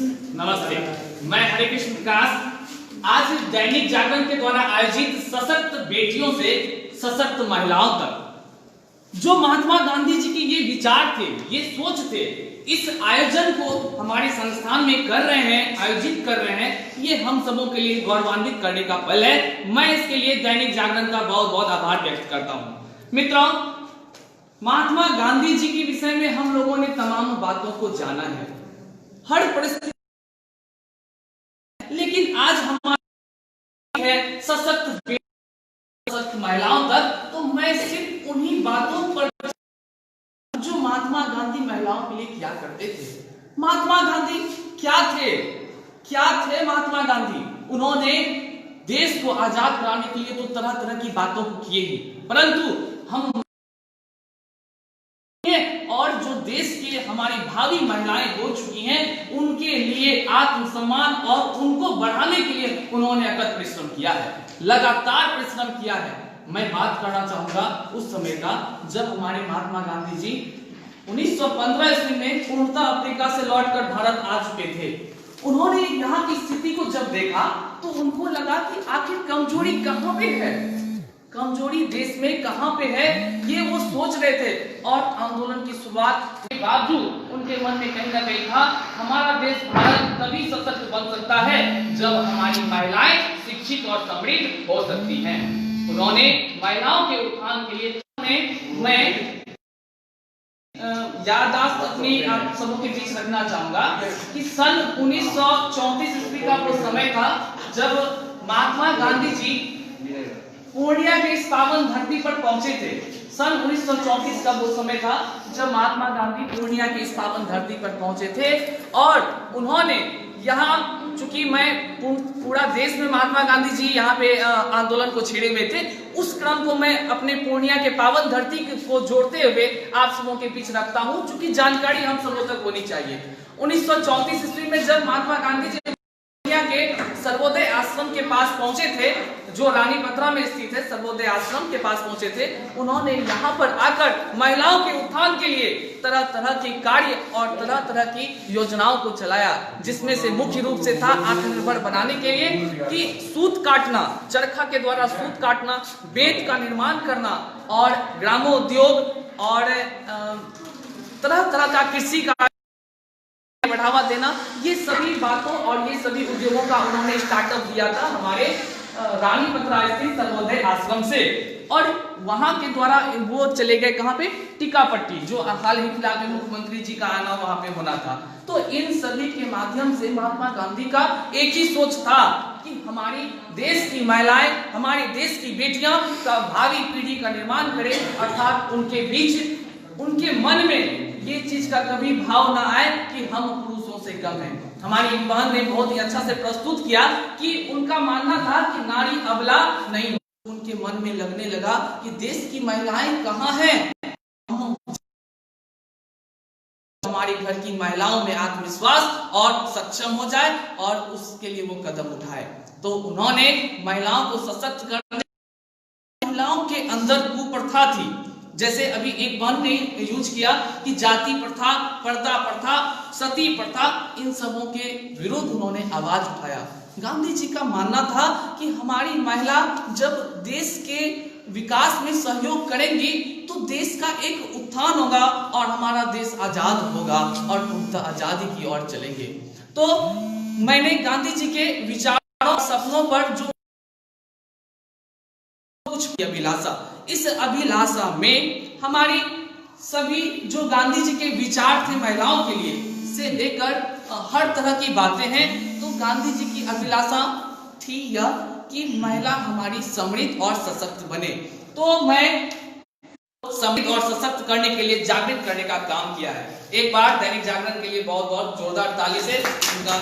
नमस्ते, मैं हरे कृष्ण विकास। आज दैनिक जागरण के द्वारा आयोजित सशक्त बेटियों से सशक्त महिलाओं तक जो महात्मा गांधी जी के ये विचार थे, ये सोच थे, इस आयोजन को हमारे संस्थान में कर रहे हैं, आयोजित कर रहे हैं, ये हम सबों के लिए गौरवान्वित करने का पल है। मैं इसके लिए दैनिक जागरण का बहुत बहुत आभार व्यक्त करता हूँ। मित्रों, महात्मा गांधी जी के विषय में हम लोगों ने तमाम बातों को जाना है, हर परिस्थिति, लेकिन आज हमारी है सशक्त महिलाओं तक। तो मैं सिर्फ उन्हीं बातों पर जो महात्मा गांधी महिलाओं के लिए क्या करते थे। महात्मा गांधी क्या थे महात्मा गांधी? उन्होंने देश को आजाद कराने के लिए तो तरह तरह की बातों को किए ही, परंतु हम और जो देश के हमारी भावी महिलाएं हो चुकी हैं, उनके लिए आत्मसम्मान और उनको बढ़ाने के लिए उन्होंने अकथ परिश्रम किया है, लगातार परिश्रम किया है। मैं बात करना चाहूंगा उस समय का जब हमारे महात्मा गांधी जी 1915 ईस्वी में पूर्णतः अफ्रीका से लौटकर भारत आ चुके थे। उन्होंने यहाँ की स्थिति को जब देखा तो उनको लगा कि आखिर कमजोरी कहाँ पे है, कमजोरी देश में कहां पे है, ये वो सोच रहे थे। और आंदोलन की शुरुआत के बावजूद उनके मन में कहीं ना कहीं था, हमारा देश भारत तभी सशक्त बन सकता है जब हमारी महिलाएं शिक्षित और समृद्ध हो सकती हैं। उन्होंने महिलाओं के उत्थान के लिए मैं याददाश्त अपनी आप सबों के बीच रखना चाहूंगा कि सन 1934 ईस्वी का वो समय था जब महात्मा गांधी जी पूर्णिया के इस पावन धरती पर पहुंचे थे। सन 1934 का वो समय था जब महात्मा गांधी पूर्णिया की इस पावन धरती पर पहुंचे थे और उन्होंने यहाँ, चूंकि मैं पूरा देश में महात्मा गांधी जी यहाँ पे आंदोलन को छेड़े हुए थे, उस क्रम को मैं अपने पूर्णिया के पावन धरती को जोड़ते हुए आप सबों के बीच रखता हूँ, चूंकि जानकारी हम सबों तक होनी चाहिए। 1934 ईस्वी में जब महात्मा गांधी जी के सर्वोदय आश्रम के पास पहुंचे थे, जो रानी पथरा में स्थित है, सर्वोदय आश्रम के पास पहुंचे थे, उन्होंने यहाँ पर आकर महिलाओं के उत्थान के लिए तरह तरह के कार्य और तरह तरह की योजनाओं को चलाया, जिसमें से मुख्य रूप से था आत्मनिर्भर बनाने के लिए कि सूत काटना, चरखा के द्वारा सूत काटना, बेत का निर्माण करना और ग्रामोद्योग और तरह तरह का कृषि का बढ़ावा देना, ये सभी बातों और ये सभी उद्योगों का उन्होंने स्टार्टअप दिया था हमारे रानी पथरा स्थित सर्वोदय आश्रम से। और वहां के द्वारा वो चले गए कहां पे, टीकापट्टी, जो हाल ही फिलहाल में मुख्यमंत्री जी का आना वहां पे होना था। तो इन सभी के माध्यम से महात्मा गांधी का एक ही सोच था कि हमारी देश की महिलाएं, हमारी देश की बेटियां का भावी पीढ़ी का निर्माण करें, अर्थात उनके बीच, उनके मन में ये चीज का कभी भाव ना आए कि हम पुरुषों से कम हैं। हमारी बहन ने बहुत ही अच्छा से प्रस्तुत किया कि उनका मानना था कि नारी अबला नहीं, उनके मन में लगने लगा कि देश की महिलाएं कहाँ हैं, हमारे घर की महिलाओं में आत्मविश्वास और सक्षम हो जाए और उसके लिए वो कदम उठाए। तो उन्होंने महिलाओं को सशक्त करने, महिलाओं के अंदर कुप्रथा थी, जैसे अभी एक बहन ने यूज किया कि जाति प्रथा, पर्दा प्रथा, सती प्रथा, इन सबों के विरुद्ध उन्होंने आवाज उठाया। गांधी जी का मानना था कि हमारी महिला जब देश के विकास में सहयोग करेंगी तो देश का एक उत्थान होगा और हमारा देश आजाद होगा और पूर्णतः आजादी की ओर चलेंगे। तो मैंने गांधी जी के विचारों, सपनों पर जो अभिलाषा, इस अभिलाषा में हमारी सभी जो गांधी जी के विचार थे महिलाओं के लिए से लेकर हर तरह की बातें हैं। तो गांधी जी की अभिलाषा थी यह कि महिला हमारी समृद्ध और सशक्त बने। तो मैं समृद्ध और सशक्त करने के लिए, जागृत करने का काम किया है। एक बार दैनिक जागरण के लिए बहुत बहुत जोरदार ताली से उनका